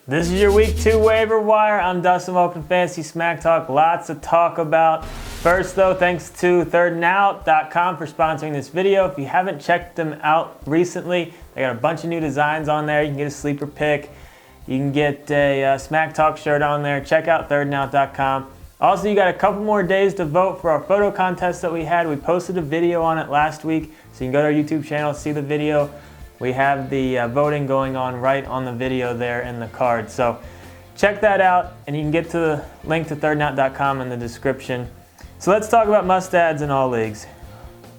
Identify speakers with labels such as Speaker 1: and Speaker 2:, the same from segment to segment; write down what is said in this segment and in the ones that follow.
Speaker 1: This is your Week 2 waiver wire. I'm Dustin, welcome to Fantasy Smack Talk. Lots to talk about. First though, thanks to thirdndout.com for sponsoring this video. If you haven't checked them out recently, they got a bunch of new designs on there. You can get a sleeper pick. You can get a Smack Talk shirt on there. Check out thirdndout.com. Also, you got a couple more days to vote for our photo contest that we had. We posted a video on it last week, so you can go to our YouTube channel, see the video. We have the voting going on right on the video there in the card. So check that out, and you can get to the link to thirdndout.com in the description. So let's talk about must-adds in all leagues.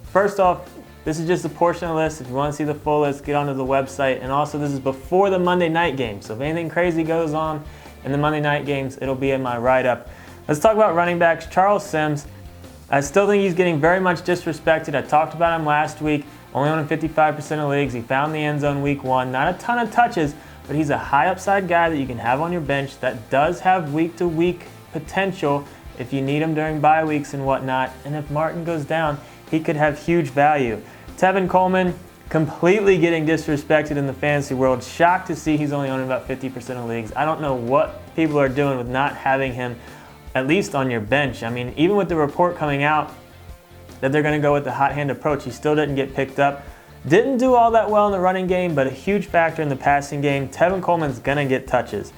Speaker 1: First off, this is just a portion of the list. If you want to see the full list, get onto the website. And also, this is before the Monday night game. So if anything crazy goes on in the Monday night games, it'll be in my write-up. Let's talk about running backs. Charles Sims, I still think he's getting very much disrespected. I talked about him last week. Only on 55% of leagues. He found the end zone week 1. Not a ton of touches, but he's a high upside guy that you can have on your bench that does have week-to-week potential if you need him during bye weeks and whatnot. And if Martin goes down, he could have huge value. Tevin Coleman, completely getting disrespected in the fantasy world. Shocked to see he's only on about 50% of leagues. I don't know what people are doing with not having him at least on your bench. I mean, even with the report coming out that they're going to go with the hot hand approach, he still didn't get picked up. Didn't do all that well in the running game, but a huge factor in the passing game. Tevin Coleman's going to get touches.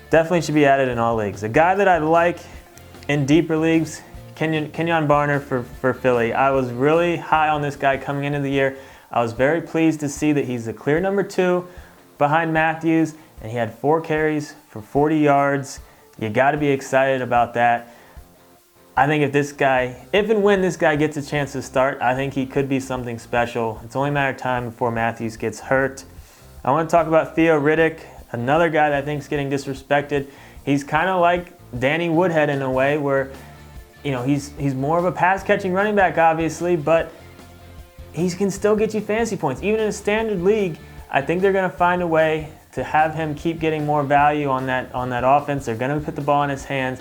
Speaker 1: Definitely should be added in all leagues. A guy that I like in deeper leagues, Kenyon Barner for Philly. I was really high on this guy coming into the year. I was very pleased to see that he's the clear number 2 behind Matthews, and he had 4 carries for 40 yards. You got to be excited about that. I think if and when this guy gets a chance to start, I think he could be something special. It's only a matter of time before Matthews gets hurt. I want to talk about Theo Riddick, another guy that I think is getting disrespected. He's kind of like Danny Woodhead in a way where, you know, he's more of a pass-catching running back, obviously, but he can still get you fantasy points. Even in a standard league, I think they're going to find a way to have him keep getting more value on that offense. They're going to put the ball in his hands.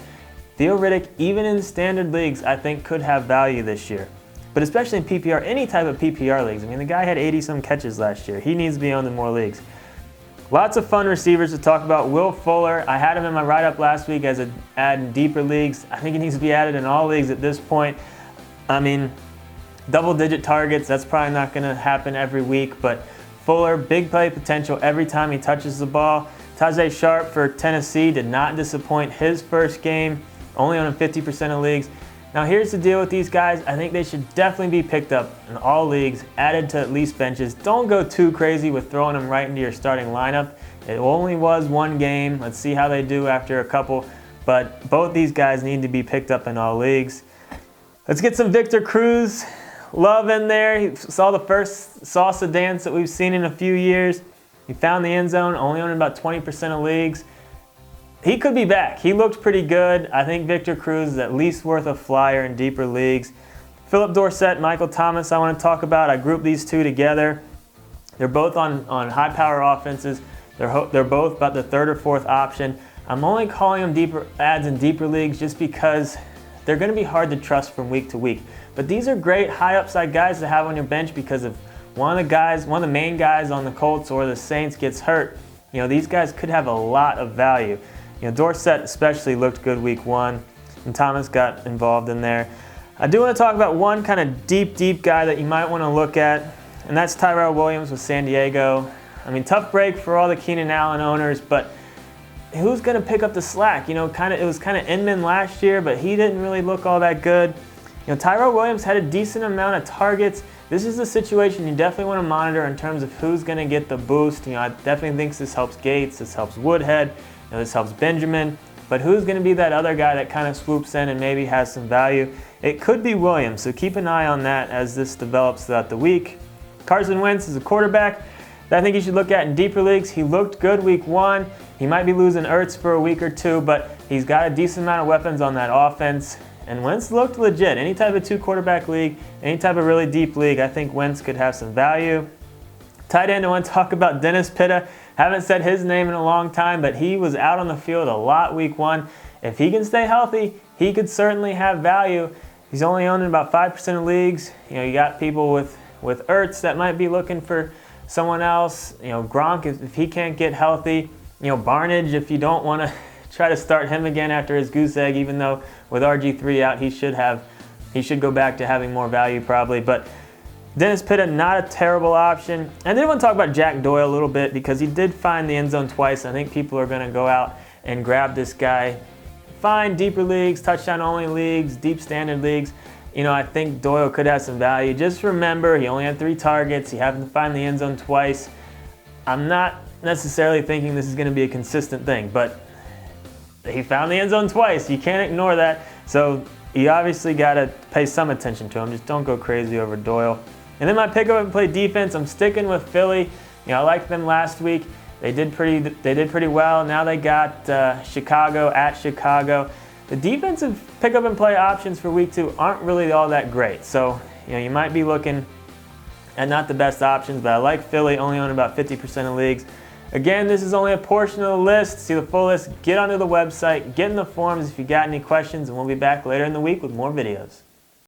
Speaker 1: Theo Riddick, even in standard leagues, I think could have value this year. But especially in PPR, any type of PPR leagues. I mean, the guy had 80-some catches last year. He needs to be owned in more leagues. Lots of fun receivers to talk about. Will Fuller, I had him in my write-up last week as an add in deeper leagues. I think he needs to be added in all leagues at this point. I mean, double-digit targets, that's probably not going to happen every week. But Fuller, big play potential every time he touches the ball. Tajay Sharp for Tennessee did not disappoint his first game. Only on 50% of leagues. Now here's the deal with these guys. I think they should definitely be picked up in all leagues, added to at least benches. Don't go too crazy with throwing them right into your starting lineup. It only was 1 game. Let's see how they do after a couple. But both these guys need to be picked up in all leagues. Let's get some Victor Cruz love in there. He saw the first salsa dance that we've seen in a few years. He found the end zone, only on about 20% of leagues. He could be back. He looked pretty good. I think Victor Cruz is at least worth a flyer in deeper leagues. Philip Dorsett, Michael Thomas I want to talk about. I grouped these two together. They're both on high-power offenses. They're both about the 3rd or 4th option. I'm only calling them deeper adds in deeper leagues just because they're going to be hard to trust from week to week. But these are great high-upside guys to have on your bench because if one of the main guys on the Colts or the Saints gets hurt, you know, these guys could have a lot of value. You know, Dorsett especially looked good week 1, and Thomas got involved in there. I do want to talk about one kind of deep guy that you might want to look at, and that's Tyrell Williams with San Diego. I mean, tough break for all the Keenan Allen owners, but who's going to pick up the slack? You know, it was kind of Inman last year, but he didn't really look all that good. You know, Tyrell Williams had a decent amount of targets. This is a situation you definitely want to monitor in terms of who's going to get the boost. You know, I definitely think this helps Gates, this helps Woodhead. This helps Benjamin, but who's going to be that other guy that kind of swoops in and maybe has some value? It could be Williams, so keep an eye on that as this develops throughout the week. Carson Wentz is a quarterback that I think you should look at in deeper leagues. He looked good week 1. He might be losing Ertz for a week or 2, but he's got a decent amount of weapons on that offense. And Wentz looked legit. Any type of 2-quarterback league, any type of really deep league, I think Wentz could have some value. Tight end, I want to talk about Dennis Pitta. Haven't said his name in a long time, but he was out on the field a lot week 1. If he can stay healthy, he could certainly have value. He's only owned in about 5% of leagues. You know, you got people with Ertz that might be looking for someone else. You know, Gronk, if he can't get healthy, Barnage, if you don't want to try to start him again after his goose egg, even though with RG3 out, he should go back to having more value probably. But Dennis Pitta, not a terrible option. And then I want to talk about Jack Doyle a little bit because he did find the end zone twice. I think people are going to go out and grab this guy. Fine deeper leagues, touchdown only leagues, deep standard leagues. I think Doyle could have some value. Just remember, he only had 3 targets. He happened to find the end zone twice. I'm not necessarily thinking this is going to be a consistent thing, but he found the end zone twice. You can't ignore that. So you obviously got to pay some attention to him. Just don't go crazy over Doyle. And then my pick up and play defense, I'm sticking with Philly. I liked them last week. They did pretty well. Now they got Chicago at Chicago. The defensive pick up and play options for week 2 aren't really all that great. So you might be looking at not the best options, but I like Philly, only on about 50% of leagues. Again, this is only a portion of the list. See the full list, get onto the website, get in the forums if you got any questions, and we'll be back later in the week with more videos.